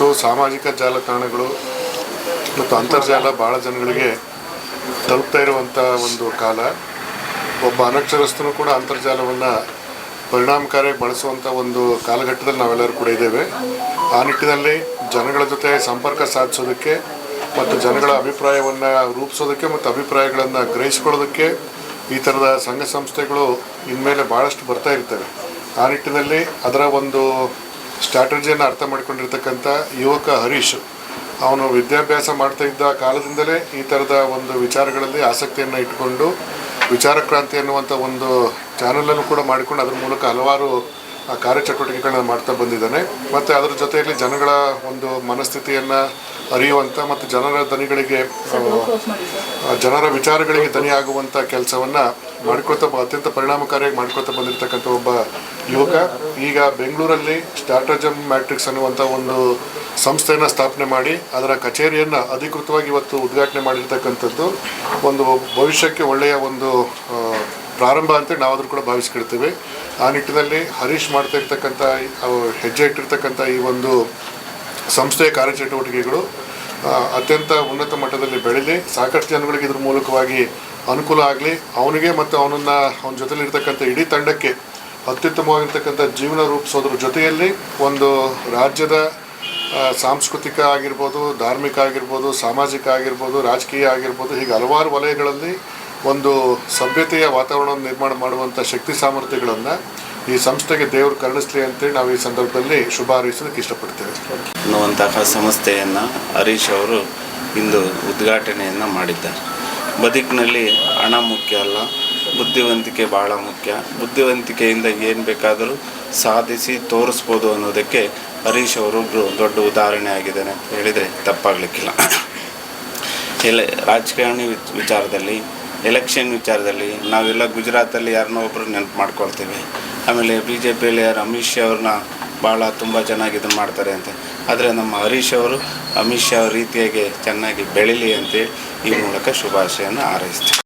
ಇವತ್ತು ಸಾಮಾಜಿಕ ಜಾಲತಾಣಗಳು ಮತ್ತು ಅಂತರ್ಜಾಲ ಭಾಳ ಜನಗಳಿಗೆ ತಲುಪ್ತಾ ಇರುವಂಥ ಒಂದು ಕಾಲ. ಒಬ್ಬ ಅನಕ್ಷರಸ್ಥನು ಕೂಡ ಅಂತರ್ಜಾಲವನ್ನು ಪರಿಣಾಮಕಾರಿಯಾಗಿ ಬಳಸುವಂಥ ಒಂದು ಕಾಲಘಟ್ಟದಲ್ಲಿ ನಾವೆಲ್ಲರೂ ಕೂಡ ಇದ್ದೇವೆ. ಆ ನಿಟ್ಟಿನಲ್ಲಿ ಜನಗಳ ಜೊತೆ ಸಂಪರ್ಕ ಸಾಧಿಸೋದಕ್ಕೆ ಮತ್ತು ಜನಗಳ ಅಭಿಪ್ರಾಯವನ್ನು ರೂಪಿಸೋದಕ್ಕೆ ಮತ್ತು ಅಭಿಪ್ರಾಯಗಳನ್ನು ಗ್ರಹಿಸ್ಕೊಳ್ಳೋದಕ್ಕೆ ಈ ಥರದ ಸಂಘ ಸಂಸ್ಥೆಗಳು ಇನ್ಮೇಲೆ ಭಾಳಷ್ಟು ಬರ್ತಾ ಇರ್ತವೆ. ಆ ನಿಟ್ಟಿನಲ್ಲಿ ಅದರ ಒಂದು ಸ್ಟ್ರಾಟಜಿಯನ್ನು ಅರ್ಥ ಮಾಡಿಕೊಂಡಿರ್ತಕ್ಕಂಥ ಯುವಕ ಹರೀಶ್, ಅವನು ವಿದ್ಯಾಭ್ಯಾಸ ಮಾಡ್ತಾ ಇದ್ದ ಕಾಲದಿಂದಲೇ ಈ ಥರದ ಒಂದು ವಿಚಾರಗಳಲ್ಲಿ ಆಸಕ್ತಿಯನ್ನು ಇಟ್ಟುಕೊಂಡು ವಿಚಾರ ಕ್ರಾಂತಿ ಅನ್ನುವಂಥ ಒಂದು ಚಾನಲನ್ನು ಕೂಡ ಮಾಡಿಕೊಂಡು ಅದರ ಮೂಲಕ ಹಲವಾರು ಕಾರ್ಯಚಟುವಟಿಕೆಗಳನ್ನ ಮಾಡ್ತಾ ಬಂದಿದ್ದಾನೆ. ಮತ್ತು ಅದರ ಜೊತೆಯಲ್ಲಿ ಜನಗಳ ಒಂದು ಮನಸ್ಥಿತಿಯನ್ನು ಅರಿಯುವಂಥ ಮತ್ತು ಜನರ ವಿಚಾರಗಳಿಗೆ ದನಿಯಾಗುವಂಥ ಕೆಲಸವನ್ನು ಅತ್ಯಂತ ಪರಿಣಾಮಕಾರಿಯಾಗಿ ಮಾಡ್ಕೊಳ್ತಾ ಬಂದಿರತಕ್ಕಂಥ ಒಬ್ಬ ಯುವಕ ಈಗ ಬೆಂಗಳೂರಲ್ಲಿ ಸ್ಟ್ರಾಟಜಮ್ ಮ್ಯಾಟ್ರಿಕ್ಸ್ ಅನ್ನುವಂಥ ಒಂದು ಸಂಸ್ಥೆಯನ್ನು ಸ್ಥಾಪನೆ ಮಾಡಿ ಅದರ ಕಚೇರಿಯನ್ನು ಅಧಿಕೃತವಾಗಿ ಇವತ್ತು ಉದ್ಘಾಟನೆ ಮಾಡಿರ್ತಕ್ಕಂಥದ್ದು ಒಂದು ಭವಿಷ್ಯಕ್ಕೆ ಒಳ್ಳೆಯ ಒಂದು ಪ್ರಾರಂಭ ಅಂತೇಳಿ ನಾವಾದರೂ ಕೂಡ ಭಾವಿಸ್ಕೊಳ್ತೀವಿ. ಆ ನಿಟ್ಟಿನಲ್ಲಿ ಹರೀಶ್ ಮಾಡ್ತಾ ಇರ್ತಕ್ಕಂಥ ಹೆಜ್ಜೆ ಇಟ್ಟಿರ್ತಕ್ಕಂಥ ಈ ಒಂದು ಸಂಸ್ಥೆಯ ಕಾರ್ಯಚಟುವಟಿಕೆಗಳು ಅತ್ಯಂತ ಉನ್ನತ ಮಟ್ಟದಲ್ಲಿ ಬೆಳೀಲಿ, ಸಾಕಷ್ಟು ಜನಗಳಿಗೆ ಇದ್ರ ಮೂಲಕವಾಗಿ ಅನುಕೂಲ ಆಗಲಿ, ಅವನಿಗೆ ಮತ್ತು ಅವನ ಜೊತೆಲಿರ್ತಕ್ಕಂಥ ಇಡೀ ತಂಡಕ್ಕೆ ಅತ್ಯುತ್ತಮವಾಗಿರ್ತಕ್ಕಂಥ ಜೀವನ ರೂಪಿಸೋದ್ರ ಜೊತೆಯಲ್ಲಿ ಒಂದು ರಾಜ್ಯದ ಸಾಂಸ್ಕೃತಿಕ ಆಗಿರ್ಬೋದು, ಧಾರ್ಮಿಕ ಆಗಿರ್ಬೋದು, ಸಾಮಾಜಿಕ ಆಗಿರ್ಬೋದು, ರಾಜಕೀಯ ಆಗಿರ್ಬೋದು, ಹೀಗೆ ಹಲವಾರು ವಲಯಗಳಲ್ಲಿ ಒಂದು ಸಭ್ಯತೆಯ ವಾತಾವರಣವನ್ನು ನಿರ್ಮಾಣ ಮಾಡುವಂಥ ಶಕ್ತಿ ಸಾಮರ್ಥ್ಯಗಳನ್ನು ಈ ಸಂಸ್ಥೆಗೆ ದೇವರು ಕರುಣಿಸಲಿ ಅಂತೇಳಿ ನಾವು ಈ ಸಂದರ್ಭದಲ್ಲಿ ಶುಭ ಹಾರೈಸೋದಕ್ಕೆ ಇಷ್ಟಪಡ್ತೇವೆ. ಅನ್ನುವಂತಹ ಸಂಸ್ಥೆಯನ್ನು ಹರೀಶ್ ಅವರು ಇಂದು ಉದ್ಘಾಟನೆಯನ್ನು ಮಾಡಿದ್ದಾರೆ. ಬದುಕಿನಲ್ಲಿ ಹಣ ಮುಖ್ಯ ಅಲ್ಲ, ಬುದ್ಧಿವಂತಿಕೆ ಭಾಳ ಮುಖ್ಯ. ಬುದ್ಧಿವಂತಿಕೆಯಿಂದ ಏನು ಬೇಕಾದರೂ ಸಾಧಿಸಿ ತೋರಿಸ್ಬೋದು ಅನ್ನೋದಕ್ಕೆ ಹರೀಶ್ ಅವರೊಬ್ಬರು ದೊಡ್ಡ ಉದಾಹರಣೆ ಆಗಿದ್ದಾರೆ ಅಂತ ಹೇಳಿದರೆ ತಪ್ಪಾಗಲಿಕ್ಕಿಲ್ಲ. ರಾಜಕಾರಣಿ ವಿಚಾರದಲ್ಲಿ, ಎಲೆಕ್ಷನ್ ವಿಚಾರದಲ್ಲಿ ನಾವೆಲ್ಲ ಗುಜರಾತಲ್ಲಿ ಯಾರನ್ನೋ ಒಬ್ಬರು ನೆನಪು ಮಾಡ್ಕೊಳ್ತೀವಿ. ಆಮೇಲೆ BJPಯಲ್ಲಿ ಅಮಿತ್ ಶಾ ಅವ್ರನ್ನ ಭಾಳ ತುಂಬ ಚೆನ್ನಾಗಿ ಇದನ್ನು ಮಾಡ್ತಾರೆ ಅಂತ. ಆದರೆ ನಮ್ಮ ಹರೀಶ್ ಅವರು ಅಮಿತ್ ಶಾ ಅವ್ರ ರೀತಿಯಾಗಿ ಚೆನ್ನಾಗಿ ಬೆಳೀಲಿ ಅಂತೇಳಿ ಈ ಮೂಲಕ ಶುಭಾಶಯನ್ನು ಹಾರೈಸ್ತೀವಿ.